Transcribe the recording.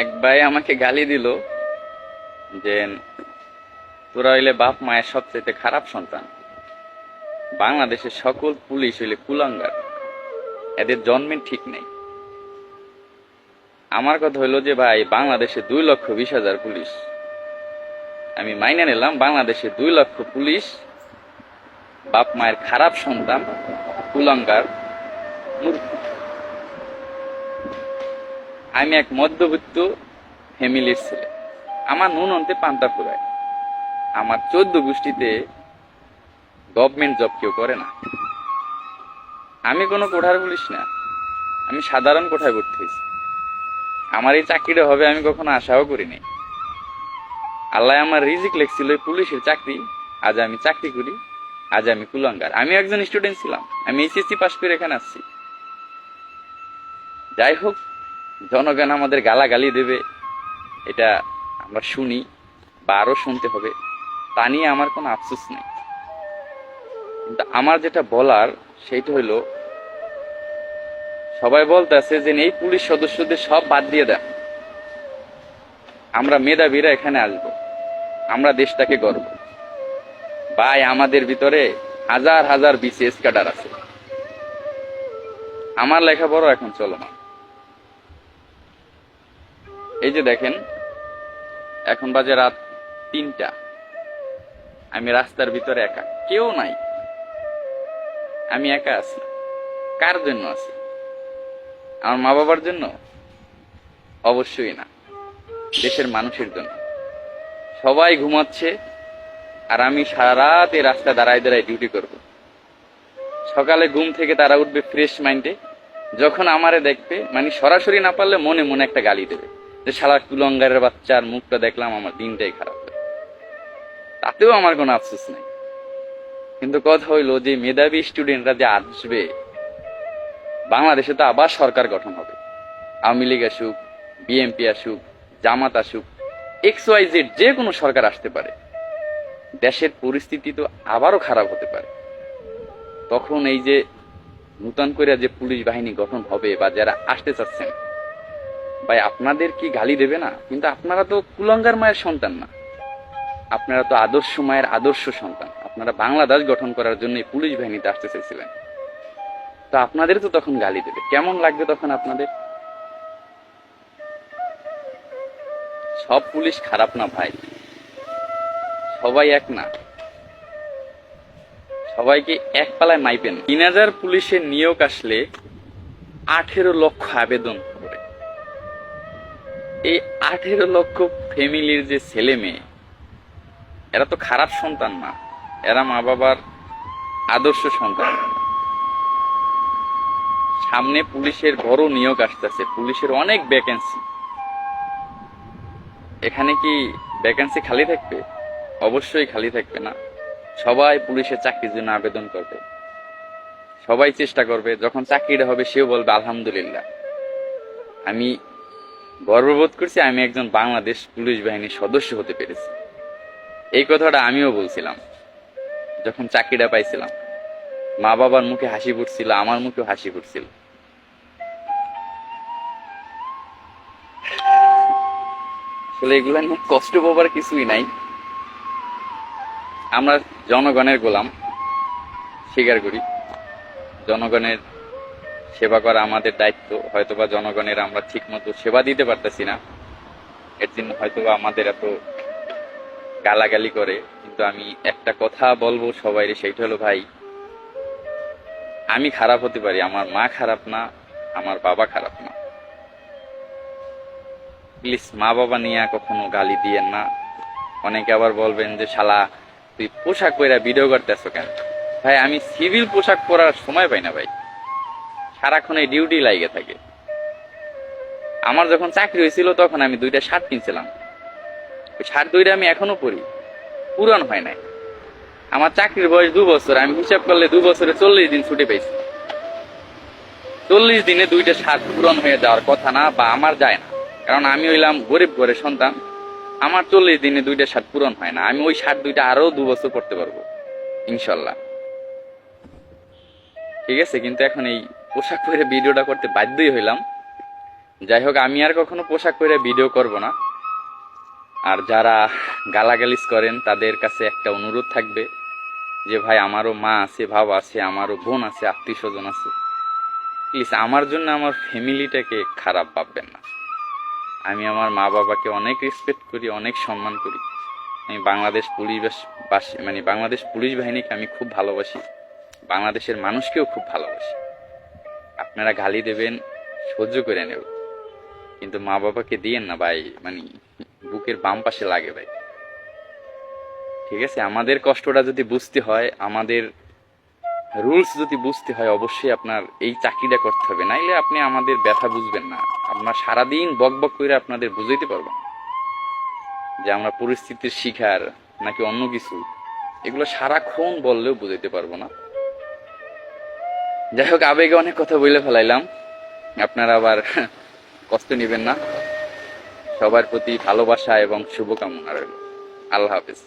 এক ভাই আমাকে গালি দিল যে তোরা হইলে বাপ মায়ের সবচেয়ে খারাপ সন্তান, বাংলাদেশের সকল পুলিশ হইলে কুলাঙ্গার, এদের জন্মের ঠিক নেই। আমার কথা হইলো যে ভাই, বাংলাদেশে 2,20,000 পুলিশ, আমি মাইনে নিলাম বাংলাদেশে 2 লক্ষ পুলিশ বাপ মায়ের খারাপ সন্তান, কুলাঙ্গার, মূর্খ। আমি এক মধ্যবিত্ত ফ্যামিলির ছেলে, আমার নুন অন্তে পান্তা ফুরায়, আমার 14 গোষ্ঠীতে গভর্নমেন্ট জব কেউ করে না। আমি কোনো কোঠার পুলিশ না, আমি সাধারণ কোঠায় ভর্তি হয়েছি। আমার এই চাকরিটা হবে আমি কখনো আশাও করিনি। আল্লাহ আমার রিজিক লেখছিল পুলিশের চাকরি, আজ আমি চাকরি করি, আজ আমি কুলাঙ্গার। আমি একজন স্টুডেন্ট ছিলাম, আমি এইচএসসি পাস করে এখানে আসছি। যাই হোক, জনগণ আমাদের গালাগালি দেবে, এটা আমরা শুনি বা আরো শুনতে হবে, তা নিয়ে আমার কোনো আফসোস নেই। কিন্তু আমার যেটা বলার সেইটা হইলো, সবাই বলতেছে যে এই পুলিশ সদস্যদের সব বাদ দিয়ে দেন, আমরা মেধাবীরা এখানে আসবো, আমরা দেশটাকে গর্ব। ভাই, আমাদের ভিতরে হাজার হাজার বিসিএস ক্যাডার আছে। আমার লেখাপড়া এখন চলমান। এই যে দেখেন, এখন বাজে রাত 3টা, আমি রাস্তার ভিতরে একা, কেউ নাই, আমি একা আছি। কার জন্য আছি? আমার মা বাবার জন্য? অবশ্যই না, দেশের মানুষের জন্য। সবাই ঘুমাচ্ছে আর আমি সারা রাত এই রাস্তায় দাঁড়ায় দাঁড়ায় ডিউটি করব। সকালে ঘুম থেকে তারা উঠবে ফ্রেশ মাইন্ডে, যখন আমারে দেখবে, মানে সরাসরি না পারলে মনে মনে একটা গালি দেবে যে শালা কুলঙ্গারের বাচ্চার মুখটা দেখলাম, আমার দিনটাই খারাপ হয়। তাতেও আমার কোনো আফসোস নাই। কিন্তু কথা হইলো যে মেধাবী স্টুডেন্টরা যে আসবে, বাংলাদেশে তো আবার সরকার গঠন হবে, আওয়ামী লীগ আসুক, বিএনপি আসুক, জামাত আসুক, XYZ যে কোনো সরকার আসতে পারে, দেশের পরিস্থিতি তো আবারও খারাপ হতে পারে। তখন এই যে নূতন করে যে পুলিশ বাহিনী গঠন হবে বা যারা আসতে চাচ্ছেন, ভাই আপনাদের কি গালি দেবে না? কিন্তু আপনারা তো কুলাঙ্গার মায়ের সন্তান না, আপনারা তো আদর্শ মায়ের আদর্শ সন্তান। আপনারা বাংলাদেশ গঠন করার জন্য পুলিশ বাহিনীতে আসতে চাইছিলেন, তো আপনাদের তো তখন গালি দেবে। কেমন লাগবে তখন আপনাদের? সব পুলিশ খারাপ না ভাই, সবাই এক না, সবাইকে এক পালায় মাইপেন। 3,000 পুলিশের নিয়োগ আসলে 18 লক্ষ আবেদন করে। এই 18 লক্ষ ফ্যামিলির যে ছেলে মেয়ে, এরা তো খারাপ সন্তান না, এরা মা বাবার আদর্শ সন্তান। সামনে পুলিশের বড় নিয়োগ আসতেছে, পুলিশের অনেক ভ্যাকেন্সি। এখানে কি ভ্যাকেন্সি খালি থাকবে? অবশ্যই খালি থাকবে না। সবাই পুলিশের চাকরির জন্য আবেদন করবে, সবাই চেষ্টা করবে। যখন চাকরিটা হবে সেও বলবে আলহামদুলিল্লাহ, আমি গর্ববোধ করছি, আমি একজন বাংলাদেশ পুলিশ বাহিনীর সদস্য হতে পেরেছি। এই কথাটা আমিও বলছিলাম যখন চাকরিটা পাইছিলাম। মা বাবার মুখে হাসি ফুটছিল, আমার মুখেও হাসি ফুটছিল। আসলে এগুলা নিয়ে কষ্ট পাবার কিছুই নাই। আমরা জনগণের গোলাম, স্বীকার করি। জনগণের সেবা করা আমাদের দায়িত্ব। হয়তোবা জনগণের আমরা ঠিক মতো সেবা দিতে পারতেছি না, এর জন্য হয়তোবা আমাদের এত গালাগালি করে। কিন্তু আমি একটা কথা বলবো সবাই, সেইটা হলো ভাই, আমি খারাপ হতে পারি, আমার মা খারাপ না, আমার বাবা খারাপ না। প্লিজ মা বাবা নিয়ে কখনো গালি দিয়েন না। অনেকে আবার বলবেন যে শালা তুই পোশাক পরে ভিডিও করতেছ কেন? ভাই, আমি সিভিল পোশাক পরার সময় পাই না ভাই, সারাক্ষণ এই ডিউটি লাগে থাকে। আমার যখন চাকরি হয়েছিল তখন আমি 2টা শার্ট কিনছিলাম, ওই শার্ট 2টা আমি এখনো পরি, পুরান হয় নাই। আমার চাকরির বয়স 2 বছর, আমি হিসাব করলে 2 বছরে 40 দিন ছুটি পাইছি। 40 দিনে 2টা শার্ট পুরান হয়ে যাওয়ার কথা না, বা আমার যায় না, কারণ আমি হইলাম গরিব ঘরের সন্তান। আমার 40 দিনে 2টা শার্ট পূরণ হয় না। আমি ওই শার্ট 2টা আরো 2 বছর পড়তে পারবো ইনশাল্লাহ। ঠিক আছে, কিন্তু এখন এই পোশাক পরে ভিডিওটা করতে বাধ্যই হইলাম। যাই হোক, আমি আর কখনো পোশাক পরে ভিডিও করব না। আর যারা গালাগালিজ করেন তাদের কাছে একটা অনুরোধ থাকবে যে ভাই, আমারও মা আছে, বাবা আছে, আমারও বোন আছে, আত্মীয় স্বজন আছে, প্লিজ আমার জন্য আমার ফ্যামিলিটাকে খারাপ ভাববেন না। আমি আমার মা বাবাকে অনেক রেসপেক্ট করি, অনেক সম্মান করি। আমি বাংলাদেশ বাংলাদেশ পুলিশ বাহিনীকে আমি খুব ভালোবাসি, বাংলাদেশের মানুষকেও খুব ভালোবাসি। আপনারা গালি দেবেন, সহ্য করে নেব, কিন্তু মা বাবাকে দিয়েন না ভাই, বুকের বাম পাশে লাগে ভাই। ঠিক আছে, আমাদের কষ্টটা যদি বুঝতে হয়, আমাদের রুলস যদি বুঝতে হয়, অবশ্যই আপনার এই চাকরিটা করতে হবে, নাইলে আপনি আমাদের ব্যথা বুঝবেন না। আমরা সারাদিন বক বক করে আপনাদের বুঝাইতে পারবো না যে আমরা পরিস্থিতির শিকার নাকি অন্য কিছু, এগুলো সারাক্ষণ বললেও বুঝাইতে পারবো না। যাই হোক, আবেগে অনেক কথা বলে ফেলাইলাম, আপনারা আবার কষ্ট নেবেন না। সবার প্রতি ভালোবাসা এবং শুভকামনা রইল। আল্লাহ হাফেজ।